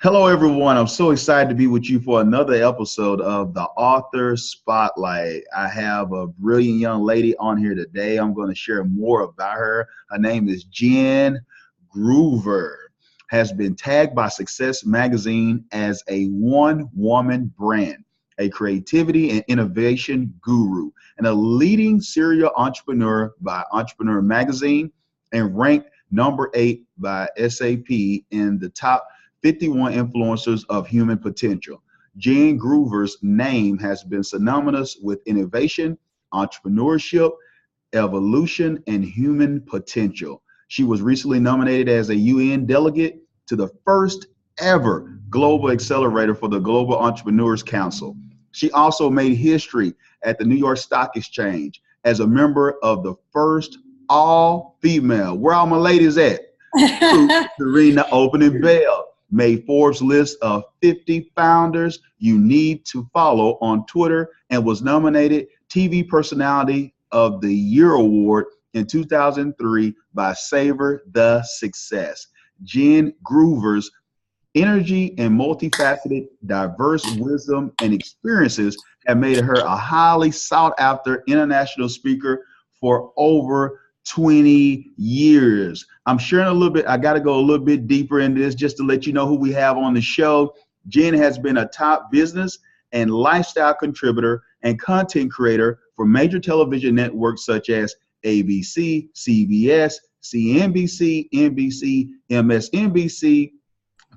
Hello, everyone. I'm so excited to be with you for another episode of the Author Spotlight. I have a brilliant young lady on here today. I'm going to share more about her. Her name is Jen Groover. Has been tagged by Success Magazine as a one-woman brand, a creativity and innovation guru, and a leading serial entrepreneur by Entrepreneur Magazine, and ranked number 8 by SAP in the top 51 influencers of human potential. Jen Groover's name has been synonymous with innovation, entrepreneurship, evolution, and human potential. She was recently nominated as a UN delegate to the first ever Global Accelerator for the Global Entrepreneurs Council. She also made history at the New York Stock Exchange as a member of the first all-female, where all my ladies at? To ring the opening bell. Made Forbes list of 50 founders you need to follow on Twitter, and was nominated TV Personality of the Year Award in 2003 by Savor the Success. Jen Groover's energy and multifaceted, diverse wisdom and experiences have made her a highly sought after international speaker for over 20 years. I'm sharing a little bit. I got to go a little bit deeper in this just to let you know who we have on the show. Jen has been a top business and lifestyle contributor and content creator for major television networks such as ABC, CBS, CNBC, NBC, MSNBC,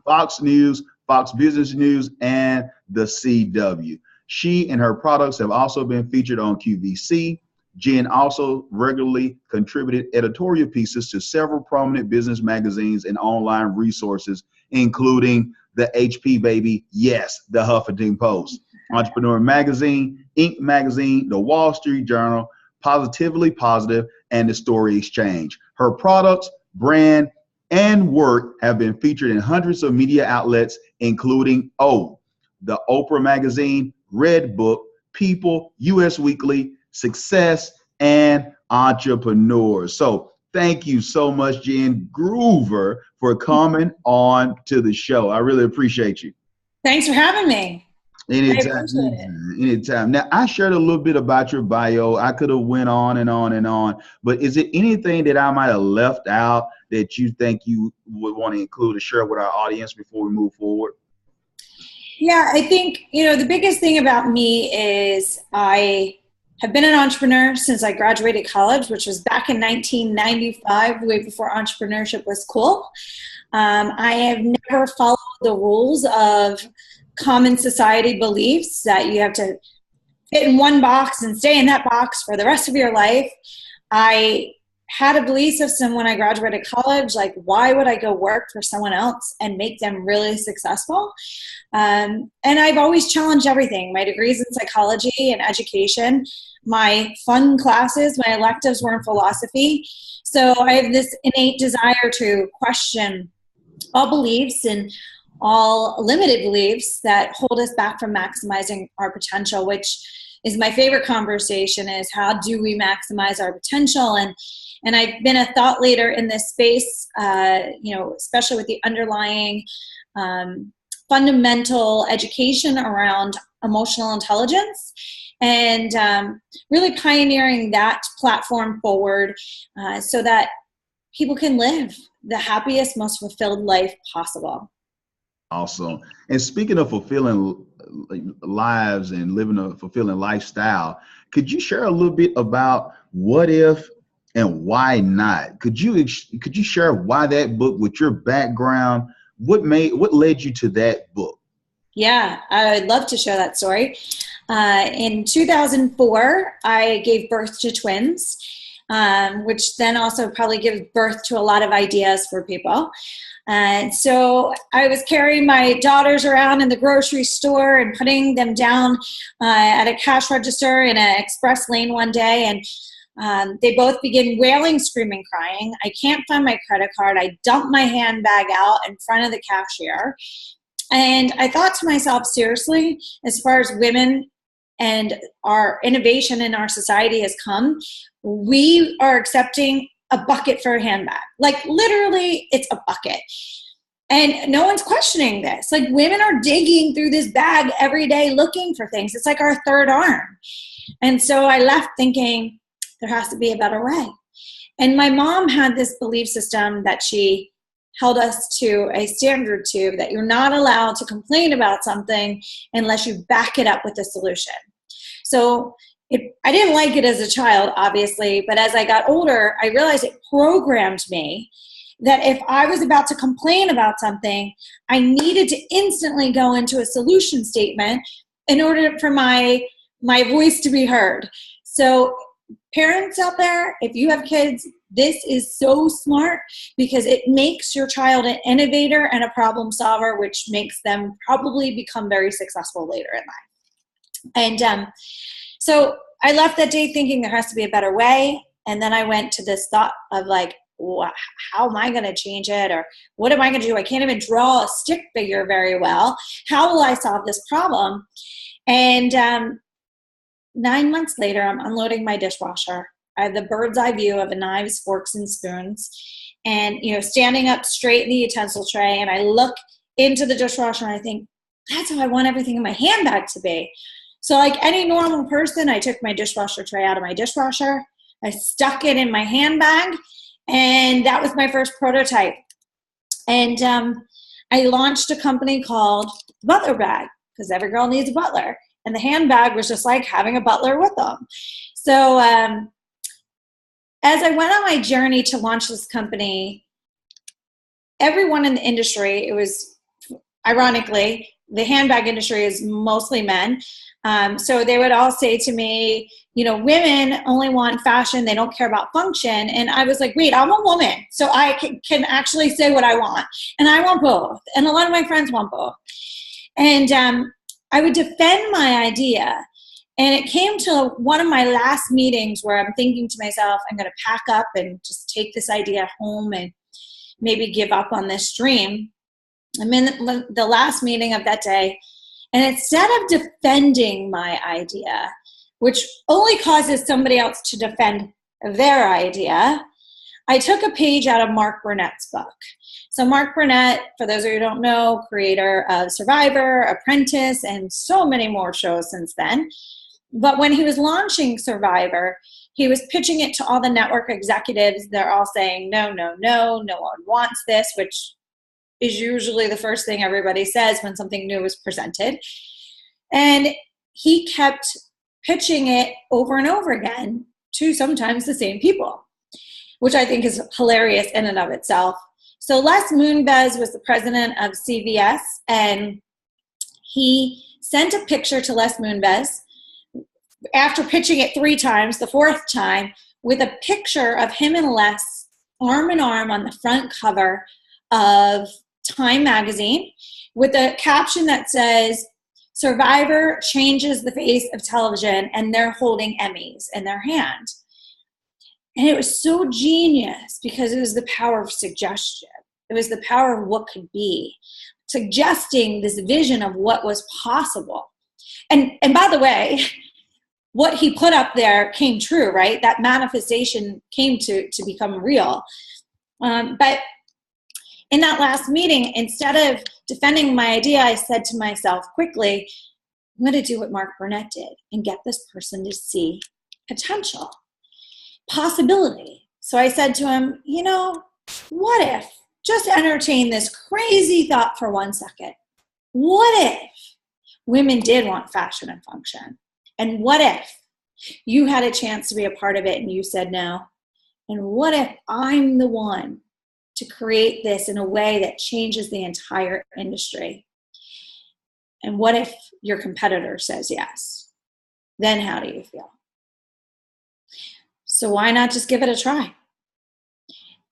Fox News, Fox Business News, and the CW. She and her products have also been featured on QVC. Jen also regularly contributed editorial pieces to several prominent business magazines and online resources, including the HP Baby, yes, the Huffington Post, Entrepreneur Magazine, Inc. Magazine, the Wall Street Journal, Positively Positive, and the Story Exchange. Her products, brand, and work have been featured in hundreds of media outlets, including the Oprah Magazine, Redbook, People, US Weekly, Success, and Entrepreneurs. So thank you so much, Jen Groover, for coming on to the show. I really appreciate you. Thanks for having me. Anytime. Now, I shared a little bit about your bio. I could have went on and on and on, but is it anything that I might have left out that you think you would want to include or share with our audience before we move forward? Yeah, I think, the biggest thing about me is I have been an entrepreneur since I graduated college, which was back in 1995, way before entrepreneurship was cool. I have never followed the rules of common society beliefs that you have to fit in one box and stay in that box for the rest of your life. I had a belief system when I graduated college, like, why would I go work for someone else and make them really successful? And I've always challenged everything. My degrees in psychology and education, my fun classes, my electives were in philosophy. So I have this innate desire to question all beliefs and all limited beliefs that hold us back from maximizing our potential, which is my favorite conversation, is how do we maximize our potential? And I've been a thought leader in this space, especially with the underlying fundamental education around emotional intelligence, and really pioneering that platform forward so that people can live the happiest, most fulfilled life possible. Awesome. And speaking of fulfilling lives and living a fulfilling lifestyle, could you share a little bit about what if and why not? Could you share why that book, with your background, what led you to that book? Yeah, I'd love to share that story. In 2004, I gave birth to twins, which then also probably gives birth to a lot of ideas for people. And so I was carrying my daughters around in the grocery store and putting them down at a cash register in an express lane one day, and they both begin wailing, screaming, crying. I can't find my credit card. I dump my handbag out in front of the cashier. And I thought to myself, seriously, as far as women and our innovation in our society has come, we are accepting a bucket for a handbag. Like, literally, it's a bucket. And no one's questioning this. Like, women are digging through this bag every day looking for things. It's like our third arm. And so I left thinking there has to be a better way. And my mom had this belief system that she held us to a standard to, that you're not allowed to complain about something unless you back it up with a solution. So I didn't like it as a child, obviously, but as I got older, I realized it programmed me that if I was about to complain about something, I needed to instantly go into a solution statement in order for my voice to be heard. So parents out there, if you have kids, this is so smart because it makes your child an innovator and a problem solver, which makes them probably become very successful later in life. And so I left that day thinking there has to be a better way. And then I went to this thought of like, how am I going to change it? Or what am I going to do? I can't even draw a stick figure very well. How will I solve this problem? And 9 months later, I'm unloading my dishwasher. I have the bird's eye view of the knives, forks, and spoons, and standing up straight in the utensil tray. And I look into the dishwasher and I think, that's how I want everything in my handbag to be. So like any normal person, I took my dishwasher tray out of my dishwasher. I stuck it in my handbag, and that was my first prototype. And I launched a company called the Butler Bag, because every girl needs a butler. And the handbag was just like having a butler with them. So as I went on my journey to launch this company, everyone in the industry, it was, ironically, the handbag industry is mostly men. So they would all say to me, women only want fashion. They don't care about function. And I was like, wait, I'm a woman. So I can actually say what I want. And I want both. And a lot of my friends want both. And I would defend my idea. And it came to one of my last meetings where I'm thinking to myself, I'm going to pack up and just take this idea home and maybe give up on this dream. I'm in the last meeting of that day. And instead of defending my idea, which only causes somebody else to defend their idea, I took a page out of Mark Burnett's book. So Mark Burnett, for those of you who don't know, creator of Survivor, Apprentice, and so many more shows since then. But when he was launching Survivor, he was pitching it to all the network executives. They're all saying, no, no, no, no one wants this, which is usually the first thing everybody says when something new is presented. And he kept pitching it over and over again to sometimes the same people, which I think is hilarious in and of itself. So Les Moonves was the president of CVS, and he sent a picture to Les Moonves after pitching it 3 times, the 4th time, with a picture of him and Les arm in arm on the front cover of Time magazine with a caption that says, Survivor changes the face of television, and they're holding Emmys in their hand. And it was so genius because it was the power of suggestion. It was the power of what could be, suggesting this vision of what was possible. And by the way, what he put up there came true, right? That manifestation came to become real. But in that last meeting, instead of defending my idea, I said to myself quickly, I'm going to do what Mark Burnett did and get this person to see potential, possibility. So I said to him, what if, just entertain this crazy thought for 1 second. What if women did want fashion and function? And what if you had a chance to be a part of it and you said no? And what if I'm the one to create this in a way that changes the entire industry? And what if your competitor says yes? Then how do you feel? So why not just give it a try?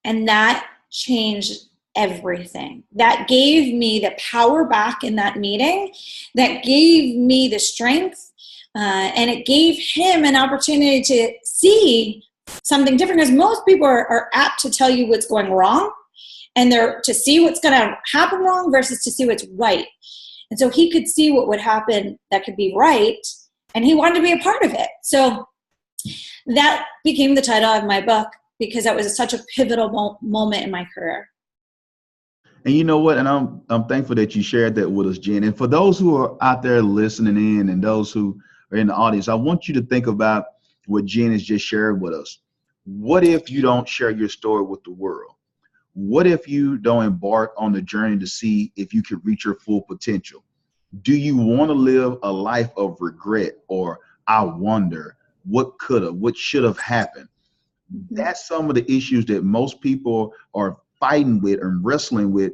And that changed everything. That gave me the power back in that meeting. That gave me the strength. And it gave him an opportunity to see something different, because most people are apt to tell you what's going wrong, and they're to see what's going to happen wrong versus to see what's right. And so he could see what would happen that could be right, and he wanted to be a part of it. So that became the title of my book, because that was such a pivotal moment in my career. And you know what? And I'm thankful that you shared that with us, Jen. And for those who are out there listening in and those who are in the audience, I want you to think about what Jen has just shared with us. What if you don't share your story with the world? What if you don't embark on the journey to see if you can reach your full potential? Do you want to live a life of regret or I wonder what could have, what should have happened? That's some of the issues that most people are fighting with and wrestling with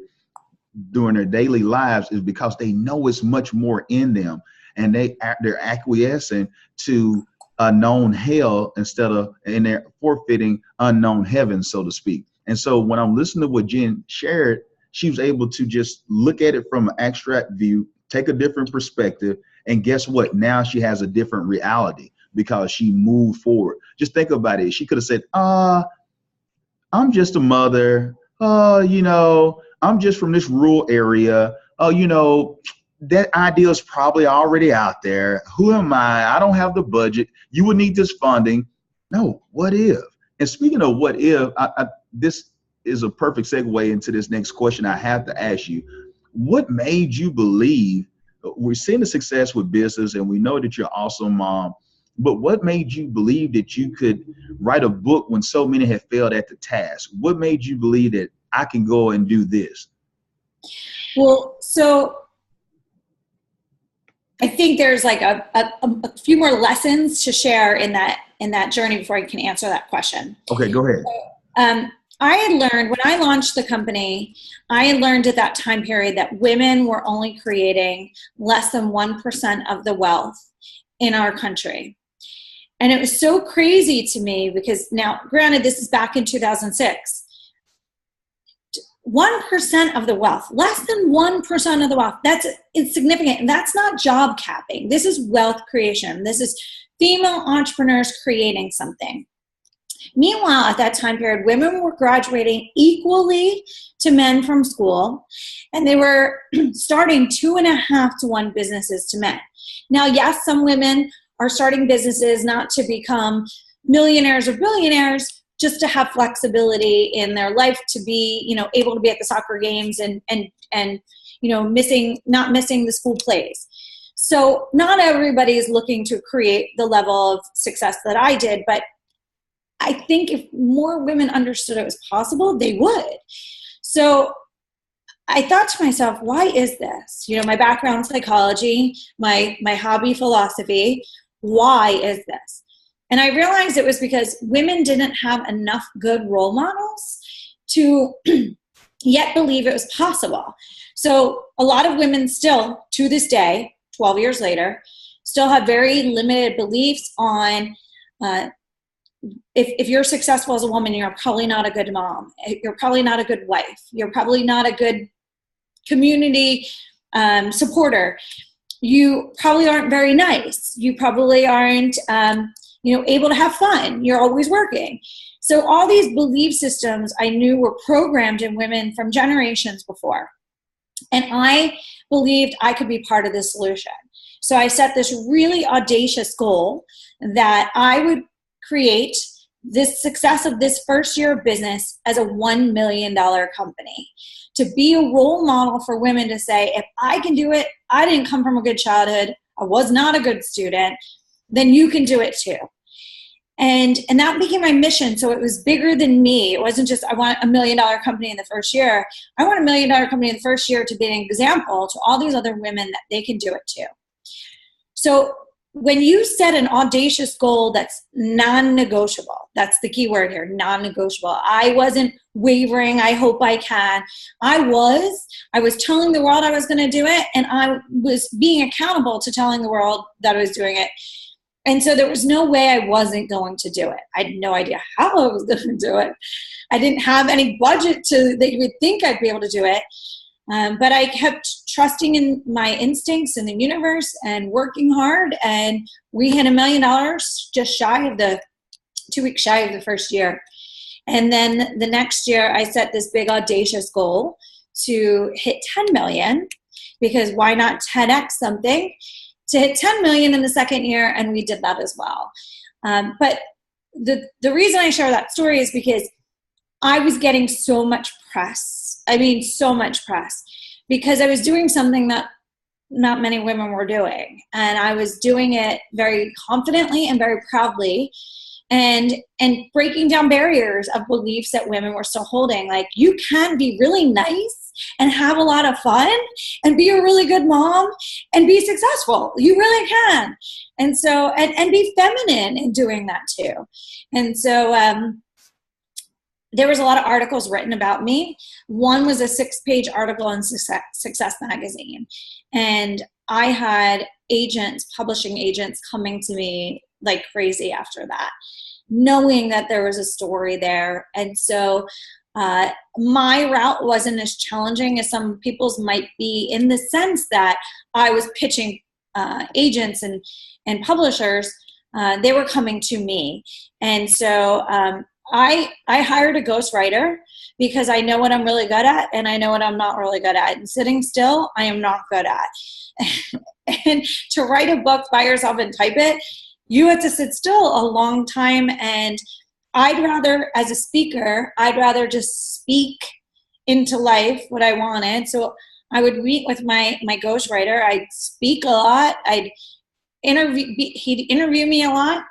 during their daily lives, is because they know it's much more in them, and they're acquiescing to a known hell and they're forfeiting unknown heaven, so to speak. And so when I'm listening to what Jen shared, she was able to just look at it from an abstract view, take a different perspective, and guess what? Now she has a different reality because she moved forward. Just think about it. She could have said, I'm just a mother. I'm just from this rural area. That idea is probably already out there. Who am I? I don't have the budget. You would need this funding. No, what if? And speaking of what if, this is a perfect segue into this next question I have to ask you. What made you believe, we're seeing the success with business and we know that you're an awesome mom, but what made you believe that you could write a book when so many have failed at the task? What made you believe that I can go and do this? Well, so I think there's like a few more lessons to share in that journey before I can answer that question. Okay, go ahead. I had learned when I launched the company, I had learned at that time period that women were only creating less than 1% of the wealth in our country. And it was so crazy to me because now, granted, this is back in 2006. 1% of the wealth, less than 1% of the wealth, that's insignificant. And that's not job capping. This is wealth creation. This is female entrepreneurs creating something. Meanwhile, at that time period, women were graduating equally to men from school, and they were starting 2.5 to 1 businesses to men. Now, yes, some women are starting businesses not to become millionaires or billionaires, just to have flexibility in their life, to be, able to be at the soccer games and not missing the school plays. So not everybody is looking to create the level of success that I did, but I think if more women understood it was possible, they would. So I thought to myself, why is this? My background psychology, my hobby philosophy, why is this? And I realized it was because women didn't have enough good role models to yet believe it was possible. So a lot of women still, to this day, 12 years later, still have very limited beliefs on if you're successful as a woman, you're probably not a good mom. You're probably not a good wife. You're probably not a good community supporter. You probably aren't very nice. You probably aren't able to have fun. You're always working. So all these belief systems I knew were programmed in women from generations before. And I believed I could be part of the solution. So I set this really audacious goal that I would create this success of this first year of business as a $1 million company, to be a role model for women, to say, if I can do it, I didn't come from a good childhood, I was not a good student, then you can do it too. And that became my mission. So it was bigger than me. It wasn't just, I want $1 million company in the first year. I want $1 million company in the first year to be an example to all these other women that they can do it too. So when you set an audacious goal that's non-negotiable, that's the key word here, non-negotiable. I wasn't wavering, I hope I can. I was telling the world I was going to do it, and I was being accountable to telling the world that I was doing it. And so there was no way I wasn't going to do it. I had no idea how I was going to do it. I didn't have any budget that you would think I'd be able to do it. But I kept trusting in my instincts and the universe and working hard. And we hit $1 million just 2 weeks shy of the first year. And then the next year I set this big audacious goal to hit 10 million, because why not 10x something? To hit 10 million in the second year, and we did that as well. But the reason I share that story is because I was getting so much press I mean, so much press, because I was doing something that not many women were doing. And I was doing it very confidently and very proudly, and breaking down barriers of beliefs that women were still holding. Like, you can be really nice and have a lot of fun and be a really good mom and be successful. You really can. And so, and be feminine in doing that too. And so, there was a lot of articles written about me. One was a 6-page article in Success Magazine. And I had agents, publishing agents, coming to me like crazy after that, knowing that there was a story there. And so my route wasn't as challenging as some people's might be, in the sense that I was pitching agents and publishers. They were coming to me. And so I hired a ghostwriter, because I know what I'm really good at and I know what I'm not really good at. And sitting still, I am not good at. And to write a book by yourself and type it, you have to sit still a long time. And I'd rather, as a speaker, I'd rather just speak into life what I wanted. So I would meet with my ghostwriter. I'd speak a lot. He'd interview me a lot,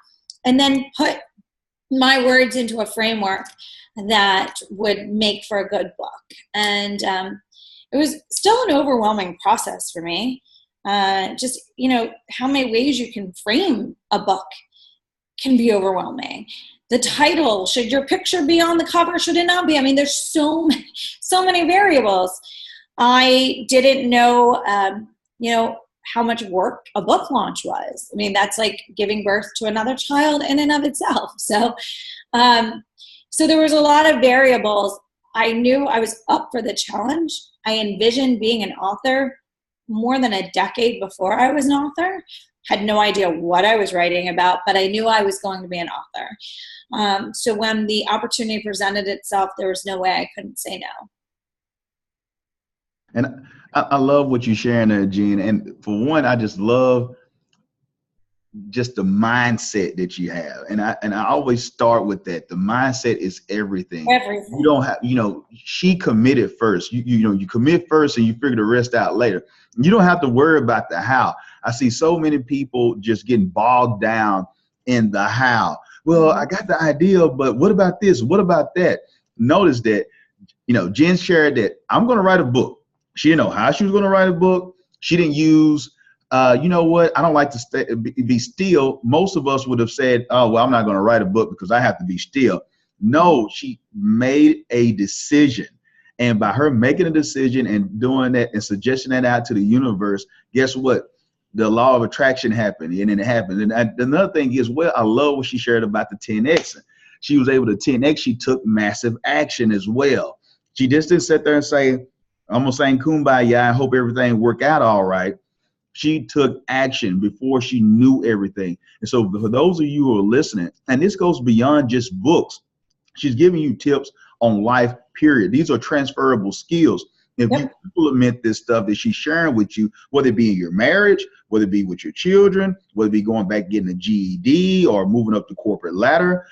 and then put my words into a framework that would make for a good book. And it was still an overwhelming process for me. Just, how many ways you can frame a book can be overwhelming. The title, should your picture be on the cover? Should it not be? I mean, there's so many variables. I didn't know, how much work a book launch was. I mean, that's like giving birth to another child in and of itself. So, so there was a lot of variables. I knew I was up for the challenge. I envisioned being an author more than a decade before I was an author. Had no idea what I was writing about, but I knew I was going to be an author. So when the opportunity presented itself, there was no way I couldn't say no. And I love what you're sharing there, Jean. And for one, I just love just the mindset that you have. And I always start with that. The mindset is everything. Everything. You don't have, she committed first. You commit first and you figure the rest out later. You don't have to worry about the how. I see so many people just getting bogged down in the how. Well, I got the idea, but what about this? What about that? Notice that, Jen shared that I'm going to write a book. She didn't know how she was going to write a book. She didn't use, you know what? I don't like to be still. Most of us would have said, oh, well, I'm not going to write a book because I have to be still. No, she made a decision. And by her making a decision and doing that and suggesting that out to the universe, guess what? The law of attraction happened, and then it happened. And another thing is, well, I love what she shared about the 10X. She was able to 10X. She took massive action as well. She just didn't sit there and say, I'm going to sing Kumbaya, I hope everything work out all right. She took action before she knew everything. And so for those of you who are listening, and this goes beyond just books, she's giving you tips on life, period. These are transferable skills. If you implement this stuff that she's sharing with you, whether it be in your marriage, whether it be with your children, whether it be going back getting a GED or moving up the corporate ladder,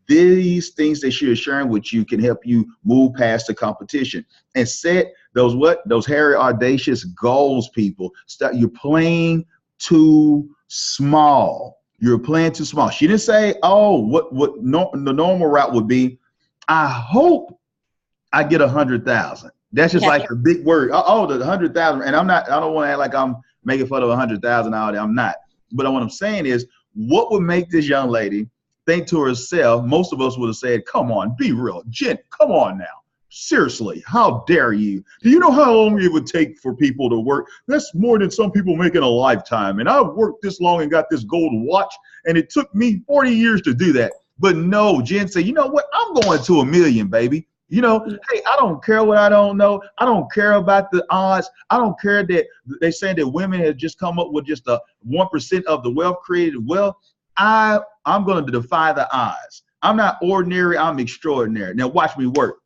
these things that she is sharing with you can help you move past the competition and set those hairy, audacious goals, people. You're playing too small. You're playing too small. She didn't say, oh, the normal route would be, I hope I get 100,000. That's just like a big word. Oh, the 100,000. And I don't want to act like I'm making fun of 100,000 out there. I'm not. But what I'm saying is, what would make this young lady think to herself? Most of us would have said, come on, be real. Jen, come on now. Seriously, how dare you? Do you know how long it would take for people to work? That's more than some people make in a lifetime. And I've worked this long and got this gold watch, and it took me 40 years to do that. But no, Jen said, you know what? I'm going to 1 million, baby. Hey, I don't care what I don't know. I don't care about the odds. I don't care that they say that women have just come up with just a 1% of the wealth created wealth. I'm going to defy the odds. I'm not ordinary. I'm extraordinary. Now watch me work.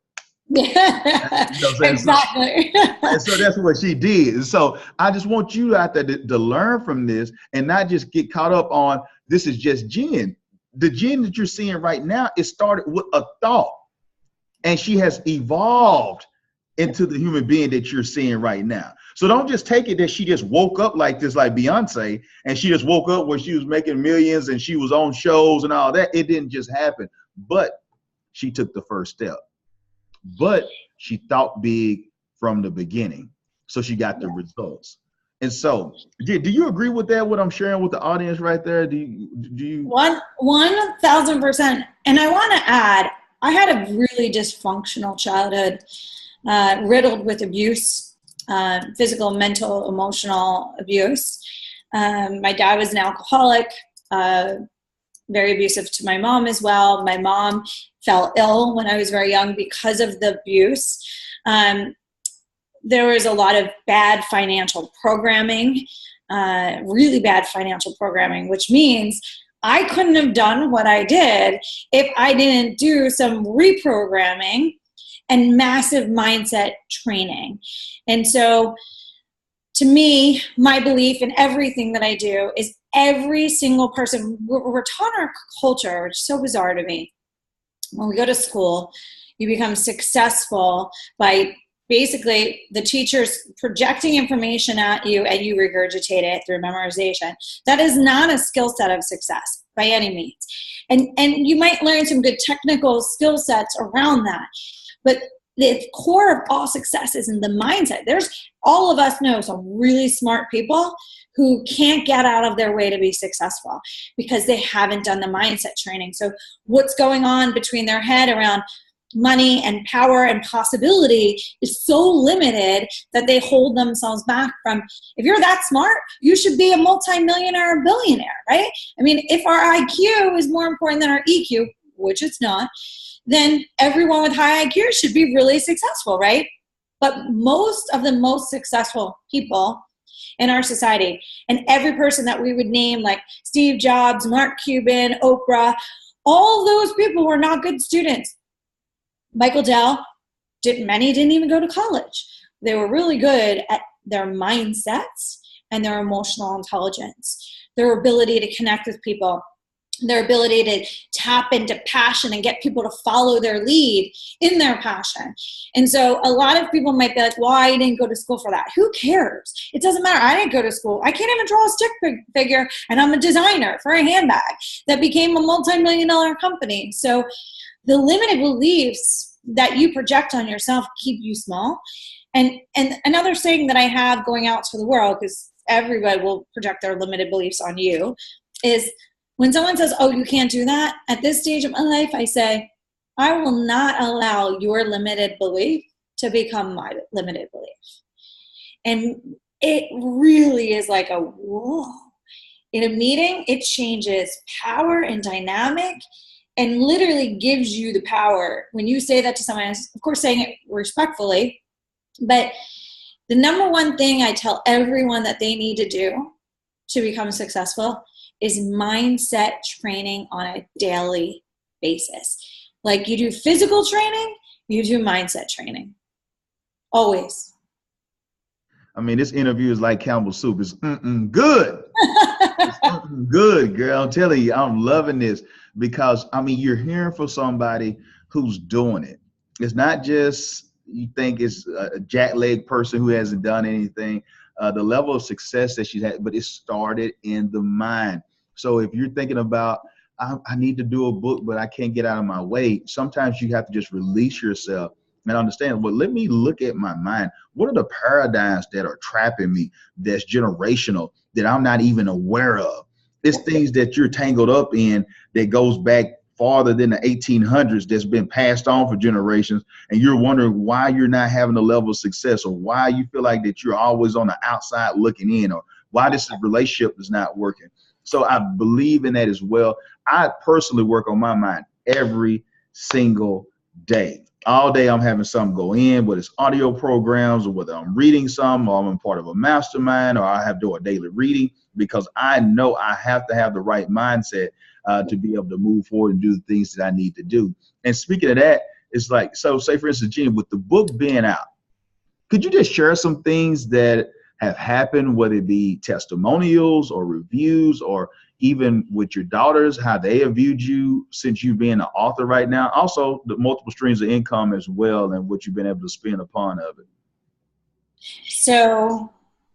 Exactly. And so that's what she did. And so I just want you out there to learn from this and not just get caught up on this is just Jen. The Jen that you're seeing right now, it started with a thought. And she has evolved into the human being that you're seeing right now. So don't just take it that she just woke up like this, like Beyonce, and she just woke up where she was making millions and she was on shows and all that. It didn't just happen, but she took the first step. But she thought big from the beginning, so she got the results. And so, do you agree with that? What I'm sharing with the audience right there? Do you? 1,000%. And I want to add, I had a really dysfunctional childhood, riddled with abuse, physical, mental, emotional abuse. My dad was an alcoholic, very abusive to my mom as well. My mom fell ill when I was very young because of the abuse. There was a lot of bad financial programming, really bad financial programming, which means I couldn't have done what I did if I didn't do some reprogramming and massive mindset training. And so to me, my belief in everything that I do is every single person, we're taught in our culture, which is so bizarre to me. When we go to school, you become successful by basically the teacher's projecting information at you and you regurgitate it through memorization. That is not a skill set of success by any means. And you might learn some good technical skill sets around that. But the core of all success is in the mindset. All of us know some really smart people who can't get out of their way to be successful because they haven't done the mindset training. So what's going on between their head around money and power and possibility is so limited that they hold themselves back from, if you're that smart, you should be a multimillionaire or billionaire, right? I mean, if our IQ is more important than our EQ, which it's not, then everyone with high IQ should be really successful, right? But most of the most successful people in our society, and every person that we would name, like Steve Jobs, Mark Cuban, Oprah, all those people were not good students. Michael Dell, many didn't even go to college. They were really good at their mindsets and their emotional intelligence, their ability to connect with people, their ability to tap into passion and get people to follow their lead in their passion. And so a lot of people might be like, well, I didn't go to school for that. Who cares? It doesn't matter. I didn't go to school. I can't even draw a stick figure, and I'm a designer for a handbag that became a multi-million-dollar company. So the limited beliefs that you project on yourself keep you small. And another saying that I have going out to the world, because everybody will project their limited beliefs on you, is when someone says, oh, you can't do that, at this stage of my life, I say, I will not allow your limited belief to become my limited belief. And it really is like a whoa. In a meeting, it changes power and dynamic and literally gives you the power. When you say that to someone, of course saying it respectfully, but the number one thing I tell everyone that they need to do to become successful is mindset training on a daily basis. Like you do physical training, you do mindset training. Always. I mean, this interview is like Campbell's soup. It's good. It's good, girl. I'm telling you, I'm loving this because, I mean, you're hearing from somebody who's doing it. It's not just you think it's a jackleg person who hasn't done anything. The level of success that she's had, but it started in the mind. So if you're thinking about, I need to do a book, but I can't get out of my way, sometimes you have to just release yourself and understand, well, let me look at my mind. What are the paradigms that are trapping me that's generational that I'm not even aware of? It's things that you're tangled up in that goes back farther than the 1800s that's been passed on for generations, and you're wondering why you're not having the level of success, or why you feel like that you're always on the outside looking in, or why this relationship is not working. So I believe in that as well. I personally work on my mind every single day. All day I'm having something go in, whether it's audio programs or whether I'm reading some, or I'm a part of a mastermind, or I have to do a daily reading, because I know I have to have the right mindset to be able to move forward and do the things that I need to do. And speaking of that, it's like, so say for instance, Gina, with the book being out, could you just share some things that have happened, whether it be testimonials or reviews, or even with your daughters, how they have viewed you since you being an author right now? Also, the multiple streams of income as well, and what you've been able to spend upon of it. So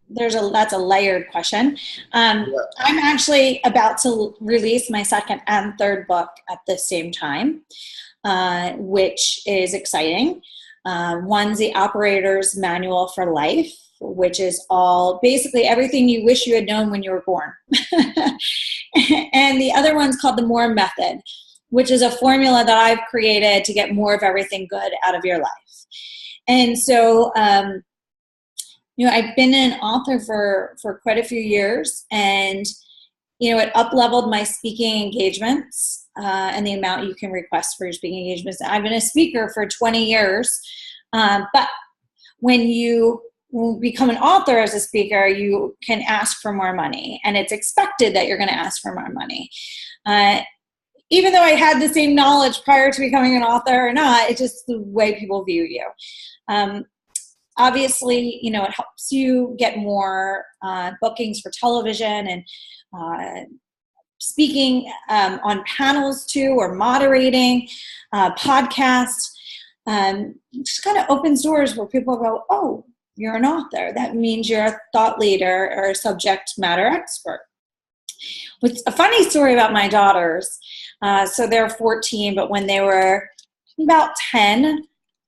that's a layered question. I'm actually about to release my second and third book at the same time, which is exciting. One's The Operator's Manual for Life, which is all basically everything you wish you had known when you were born. And the other one's called The More Method, which is a formula that I've created to get more of everything good out of your life. And so, I've been an author for quite a few years, and, it up-leveled my speaking engagements and the amount you can request for your speaking engagements. I've been a speaker for 20 years, but when you become an author as a speaker, you can ask for more money, and it's expected that you're going to ask for more money. Even though I had the same knowledge prior to becoming an author or not, it's just the way people view you. Obviously, it helps you get more bookings for television and speaking on panels too, or moderating podcasts. Just kind of opens doors where people go, oh, you're an author. That means you're a thought leader or a subject matter expert. What's a funny story about my daughters, so they're 14, but when they were about 10,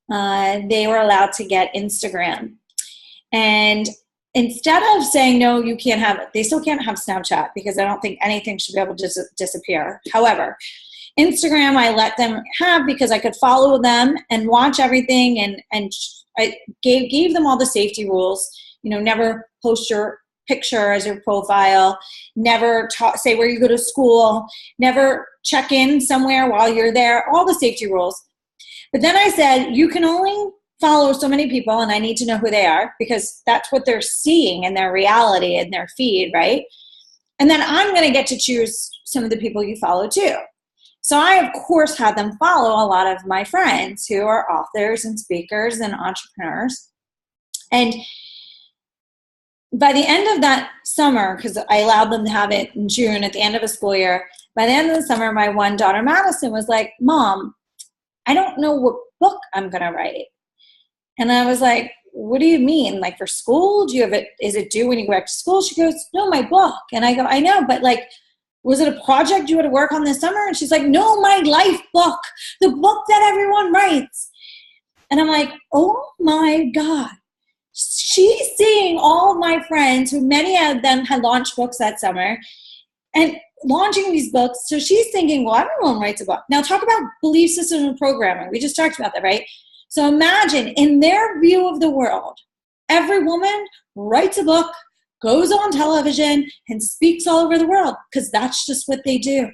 they were allowed to get Instagram. And instead of saying, no, you can't have it, they still can't have Snapchat, because I don't think anything should be able to disappear. However, Instagram I let them have because I could follow them and watch everything, and I gave them all the safety rules. Never post your picture as your profile, never say where you go to school, never check in somewhere while you're there, all the safety rules. But then I said, you can only follow so many people, and I need to know who they are, because that's what they're seeing in their reality and their feed, right? And then I'm going to get to choose some of the people you follow too. So I, of course, had them follow a lot of my friends who are authors and speakers and entrepreneurs. And by the end of that summer, because I allowed them to have it in June at the end of a school year, by the end of the summer, my one daughter, Madison, was like, Mom, I don't know what book I'm going to write. And I was like, what do you mean? Like, for school? Do you have it? Is it due when you go back to school? She goes, no, my book. And I go, I know, but like, was it a project you had to work on this summer? And she's like, no, my life book, the book that everyone writes. And I'm like, oh my God. She's seeing all of my friends, who many of them had launched books that summer, and launching these books. So she's thinking, well, everyone writes a book. Now talk about belief system and programming. We just talked about that, right? So imagine, in their view of the world, every woman writes a book, goes on television, and speaks all over the world, because that's just what they do.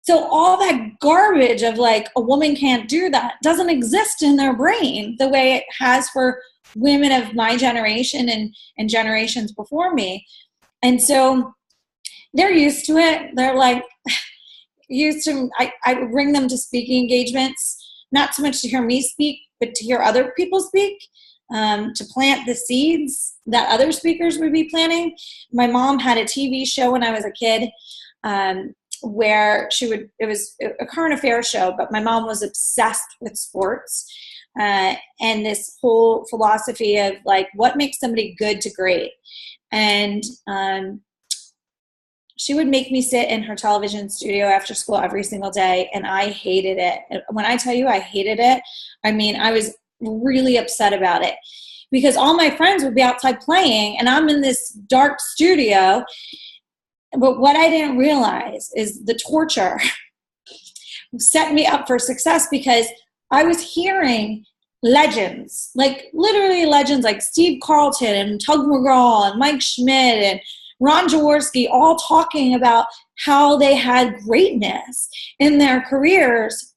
So all that garbage of like, a woman can't do that, doesn't exist in their brain the way it has for women of my generation and generations before me. And so they're used to it. They're like used to, I would bring them to speaking engagements, not so much to hear me speak, but to hear other people speak, to plant the seeds that other speakers would be planting. My mom had a TV show when I was a kid, where it was a current affairs show, but my mom was obsessed with sports, and this whole philosophy of like, what makes somebody good to great. And she would make me sit in her television studio after school every single day, and I hated it. When I tell you I hated it, I mean, I was really upset about it, because all my friends would be outside playing, and I'm in this dark studio. But what I didn't realize is the torture set me up for success, because I was hearing legends, like literally legends, like Steve Carlton and Tug McGraw and Mike Schmidt and Ron Jaworski, all talking about how they had greatness in their careers,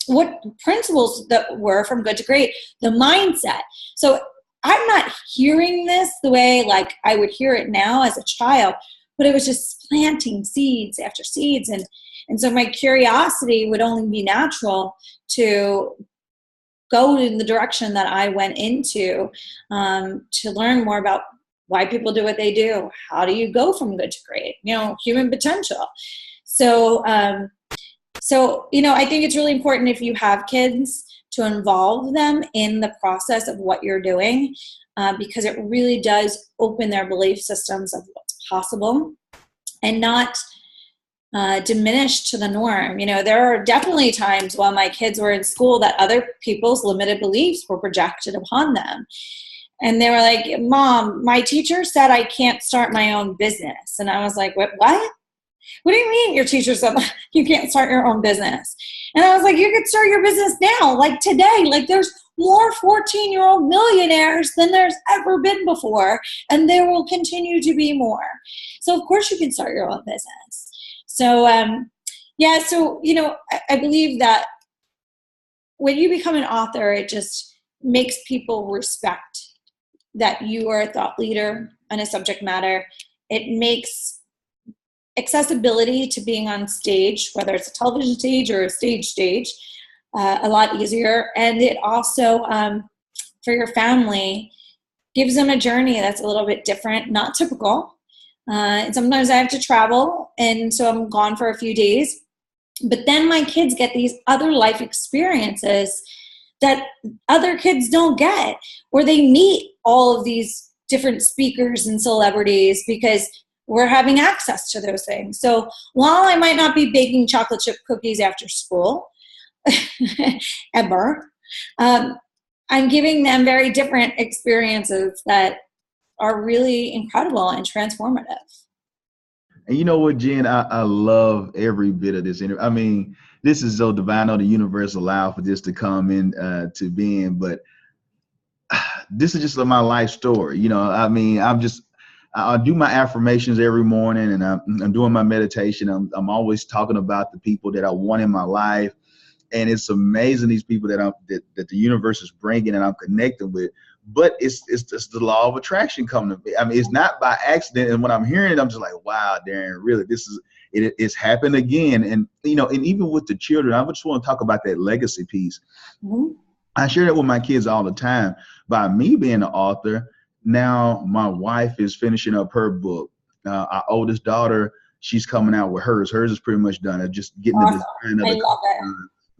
what principles that were from good to great, the mindset. So I'm not hearing this the way like I would hear it now as a child, but it was just planting seeds after seeds. And so my curiosity would only be natural to go in the direction that I went into, to learn more about why people do what they do. How do you go from good to great? Human potential. So, I think it's really important if you have kids to involve them in the process of what you're doing, because it really does open their belief systems of what's possible and not diminish to the norm. There are definitely times while my kids were in school that other people's limited beliefs were projected upon them. And they were like, Mom, my teacher said I can't start my own business. And I was like, what? What do you mean your teacher said you can't start your own business? And I was like, you could start your business now, like today. Like there's more 14-year-old millionaires than there's ever been before, and there will continue to be more. So of course you can start your own business. So, I believe that when you become an author, it just makes people respect that you are a thought leader on a subject matter. It makes accessibility to being on stage, whether it's a television stage or a stage, a lot easier. And it also, for your family, gives them a journey that's a little bit different, not typical. And sometimes I have to travel, and so I'm gone for a few days. But then my kids get these other life experiences that other kids don't get, where they meet all of these different speakers and celebrities because we're having access to those things. So while I might not be baking chocolate chip cookies after school, ever, I'm giving them very different experiences that are really incredible and transformative. And you know what, Jen, I love every bit of this interview. I mean, this is so divine. I know the universe allowed for this to come in to being, but this is just my life story. I mean, I do my affirmations every morning, and I'm doing my meditation. I'm always talking about the people that I want in my life. And it's amazing, these people that the universe is bringing and I'm connecting with. But it's just the law of attraction coming to me. I mean, it's not by accident. And when I'm hearing it, I'm just like, wow, Darren, really, it's happened again. And, and even with the children, I just want to talk about that legacy piece. Mm-hmm. I share that with my kids all the time. By me being an author, now my wife is finishing up her book. Our oldest daughter, she's coming out with hers. Hers is pretty much done. I'm just getting the design of it. I love it.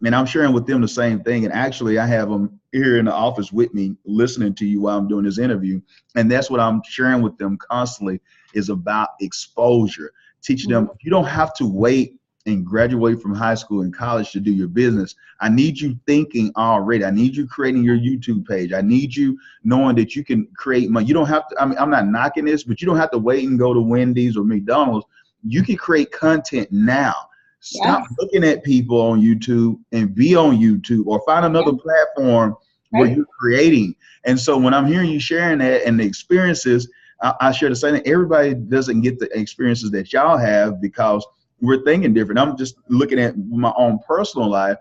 And I'm sharing with them the same thing. And actually, I have them here in the office with me listening to you while I'm doing this interview. And that's what I'm sharing with them constantly, is about exposure. Teaching them, you don't have to wait and graduate from high school and college to do your business. I need you thinking already. I need you creating your YouTube page. I need you knowing that you can create money. You don't have to, I'm not knocking this, but you don't have to wait and go to Wendy's or McDonald's. You can create content now. Stop looking at people on YouTube and be on YouTube, or find another platform where you're creating. And so when I'm hearing you sharing that and the experiences, I share the same thing. Everybody doesn't get the experiences that y'all have because we're thinking different. I'm just looking at my own personal life.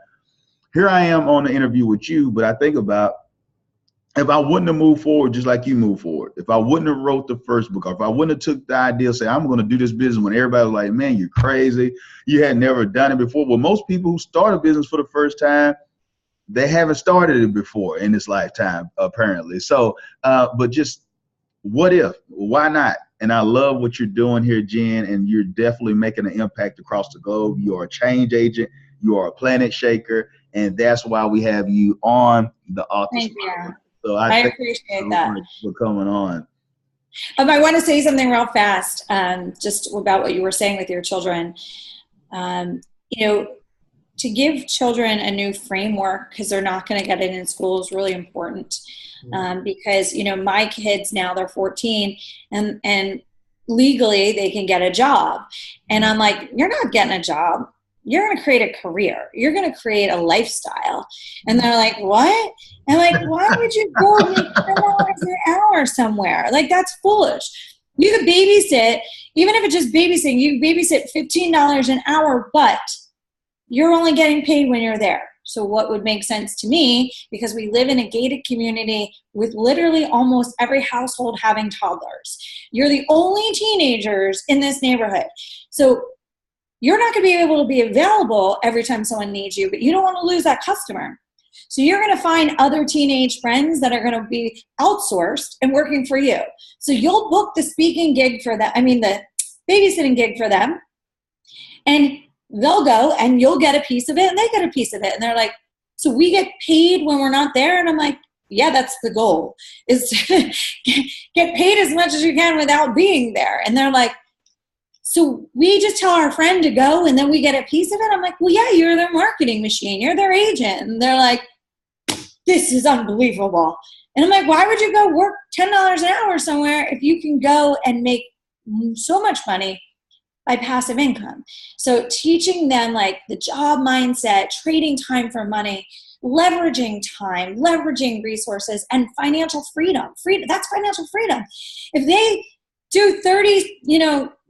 Here I am on the interview with you, but I think about, if I wouldn't have moved forward just like you moved forward, if I wouldn't have wrote the first book, or if I wouldn't have took the idea, say, I'm going to do this business, when everybody was like, man, you're crazy. You had never done it before. Well, most people who start a business for the first time, they haven't started it before in this lifetime, apparently. So, but just what if? Why not? And I love what you're doing here, Jen, and you're definitely making an impact across the globe. You are a change agent. You are a planet shaker. And that's why we have you on the Author Spotlight. So I appreciate that for coming on. I want to say something real fast, just about what you were saying with your children. To give children a new framework, because they're not going to get it in school, is really important. Because, my kids now, they're 14, and legally they can get a job. And I'm like, you're not getting a job. You're going to create a career. You're going to create a lifestyle. And they're like, what? And like, why would you go make $10 an hour somewhere? Like, that's foolish. You could babysit, even if it's just babysitting, you babysit $15 an hour, but you're only getting paid when you're there. So what would make sense to me, because we live in a gated community with literally almost every household having toddlers. You're the only teenagers in this neighborhood. So you're not going to be able to be available every time someone needs you, but you don't want to lose that customer. So you're going to find other teenage friends that are going to be outsourced and working for you. So you'll book the speaking gig for them, the babysitting gig for them, and they'll go and you'll get a piece of it and they get a piece of it. And they're like, so we get paid when we're not there? And I'm like, yeah, that's the goal, is to get paid as much as you can without being there. And they're like, so we just tell our friend to go and then we get a piece of it? I'm like, well, yeah, you're their marketing machine. You're their agent. And they're like, this is unbelievable. And I'm like, why would you go work $10 an hour somewhere if you can go and make so much money by passive income? So teaching them like the job mindset, trading time for money, leveraging time, leveraging resources, and financial freedom. That's financial freedom. If they do 30,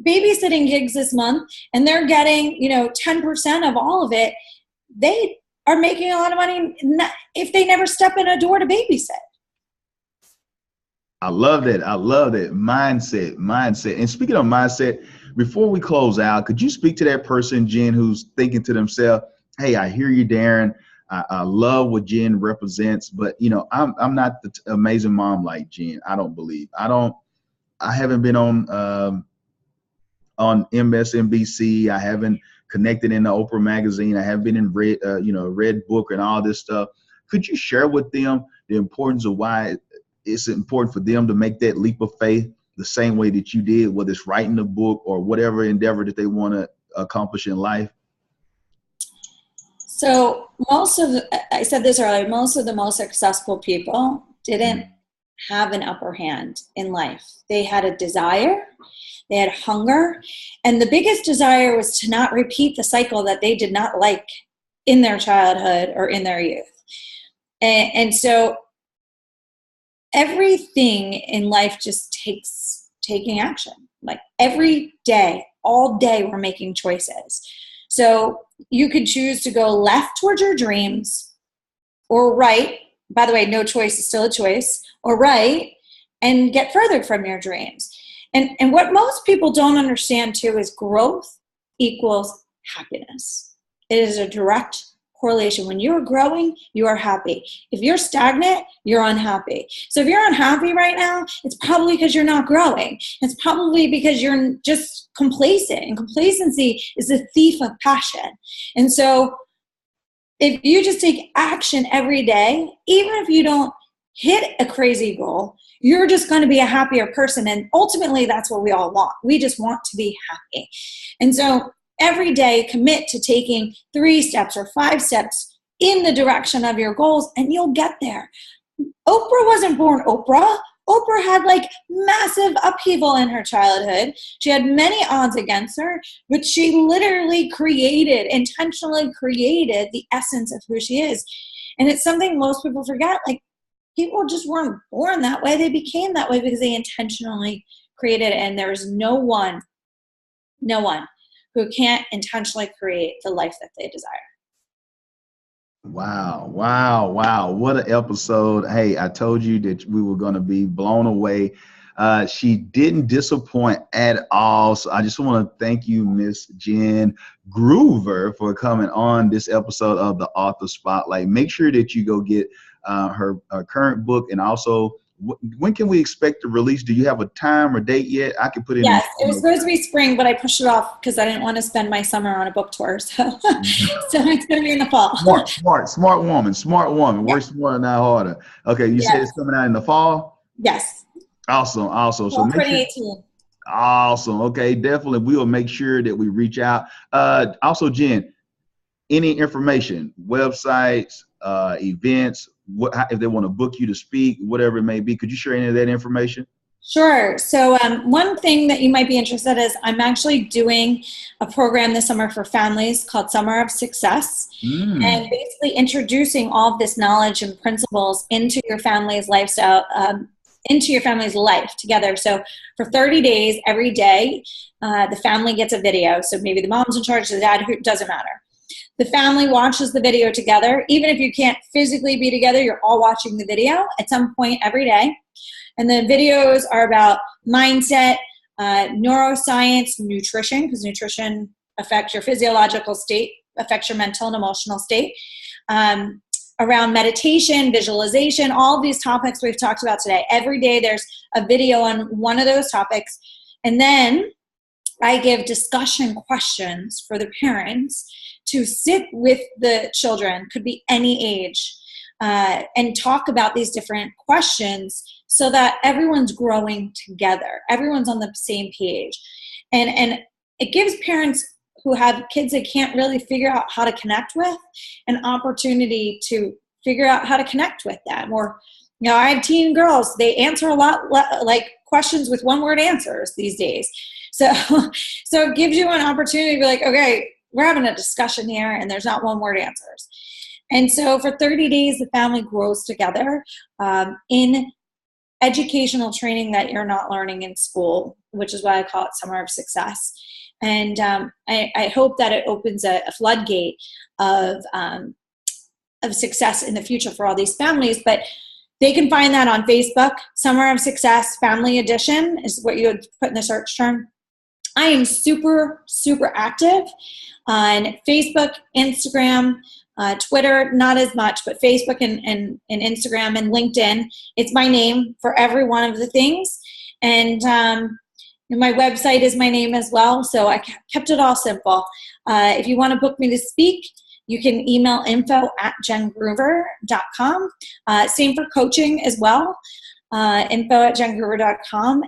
babysitting gigs this month and they're getting, 10% of all of it, they are making a lot of money if they never step in a door to babysit. I love that. Mindset. And speaking of mindset, before we close out, could you speak to that person, Jen, who's thinking to themselves, hey, I hear you, Darren. I love what Jen represents, but I'm not the amazing mom like Jen. I don't believe. I haven't been on MSNBC. I haven't connected in the Oprah Magazine. I haven't been in Redbook and all this stuff. Could you share with them the importance of why it's important for them to make that leap of faith the same way that you did, whether it's writing a book or whatever endeavor that they want to accomplish in life? So I said this earlier, most of the most successful people didn't have an upper hand in life. They had a desire, they had hunger, and the biggest desire was to not repeat the cycle that they did not like in their childhood or in their youth. And so everything in life just takes taking action. Like every day, all day, we're making choices. So you could choose to go left towards your dreams or right. By the way, no choice is still a choice. Or right, and get further from your dreams. And what most people don't understand too is growth equals happiness. It is a direct correlation. When you're growing, you are happy. If you're stagnant, you're unhappy. So if you're unhappy right now, it's probably because you're not growing. It's probably because you're just complacent. And complacency is the thief of passion. And so if you just take action every day, even if you don't hit a crazy goal, you're just going to be a happier person. And ultimately, that's what we all want. We just want to be happy. And so every day, commit to taking 3 steps or 5 steps in the direction of your goals, and you'll get there. Oprah wasn't born Oprah. Oprah had like massive upheaval in her childhood. She had many odds against her, but she literally intentionally created the essence of who she is. And it's something most people forget. Like, people just weren't born that way. They became that way because they intentionally created it. And there's no one who can't intentionally create the life that they desire. Wow. What an episode. Hey, I told you that we were going to be blown away. She didn't disappoint at all. So I just want to thank you, Miss Jen Groover, for coming on this episode of the Author Spotlight. Make sure that you go get her current book, and also when can we expect the release? Do you have a time or date yet? I can put it. Yes, it was supposed to be spring, but I pushed it off because I didn't want to spend my summer on a book tour. So, so it's going to be in the fall. Smart woman. Yeah. Work smarter, not harder. Okay, you said it's coming out in the fall? Yes. Awesome. So fall make 2018. sure. Awesome. Okay, definitely. We will make sure that we reach out. Also, Jen, any information, websites, events, if they want to book you to speak, whatever it may be, could you share any of that information? Sure. So one thing that you might be interested in is I'm actually doing a program this summer for families called Summer of Success, and basically introducing all of this knowledge and principles into your family's lifestyle, into your family's life together. So for 30 days, every day, the family gets a video. So maybe the mom's in charge, the dad, who doesn't matter. The family watches the video together. Even if you can't physically be together, you're all watching the video at some point every day. And the videos are about mindset, neuroscience, nutrition, because nutrition affects your physiological state, affects your mental and emotional state, around meditation, visualization, all these topics we've talked about today. Every day there's a video on one of those topics. And then I give discussion questions for the parents to sit with the children, could be any age, and talk about these different questions so that everyone's growing together. Everyone's on the same page. And it gives parents who have kids they can't really figure out how to connect with an opportunity to figure out how to connect with them. Or, you know, I have teen girls, they answer a lot like questions with one-word answers these days. So it gives you an opportunity to be like, okay, we're having a discussion here and there's not one-word answers. And so for 30 days, the family grows together in educational training that you're not learning in school, which is why I call it Summer of Success. And I hope that it opens a floodgate of success in the future for all these families. But they can find that on Facebook. Summer of Success Family Edition is what you would put in the search term. I am super, super active on Facebook, Instagram, Twitter, not as much, but Facebook and Instagram and LinkedIn. It's my name for every one of the things. And my website is my name as well. So I kept it all simple. If you want to book me to speak, you can email info@jengroover.com. Same for coaching as well, info@jengroover.com.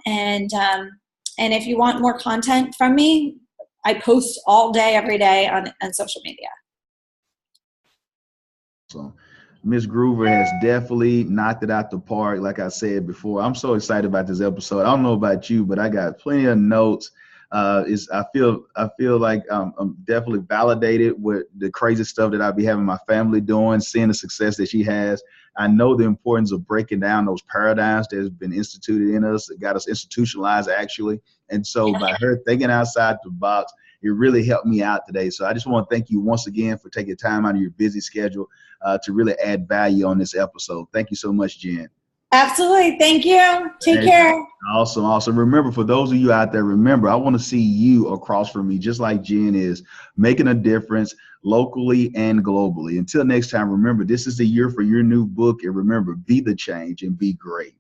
And if you want more content from me, I post all day, every day on social media. So Miss Groover has definitely knocked it out the park. Like I said before, I'm so excited about this episode. I don't know about you, but I got plenty of notes. I feel like I'm definitely validated with the crazy stuff that I be having my family doing, seeing the success that she has. I know the importance of breaking down those paradigms that has been instituted in us, that got us institutionalized actually. And so by her thinking outside the box, it really helped me out today. So I just want to thank you once again for taking time out of your busy schedule to really add value on this episode. Thank you so much, Jen. Absolutely. Thank you. Take care. Awesome. Remember, for those of you out there, remember, I want to see you across from me, just like Jen is, making a difference locally and globally. Until next time, remember, this is the year for your new book. And remember, be the change and be great.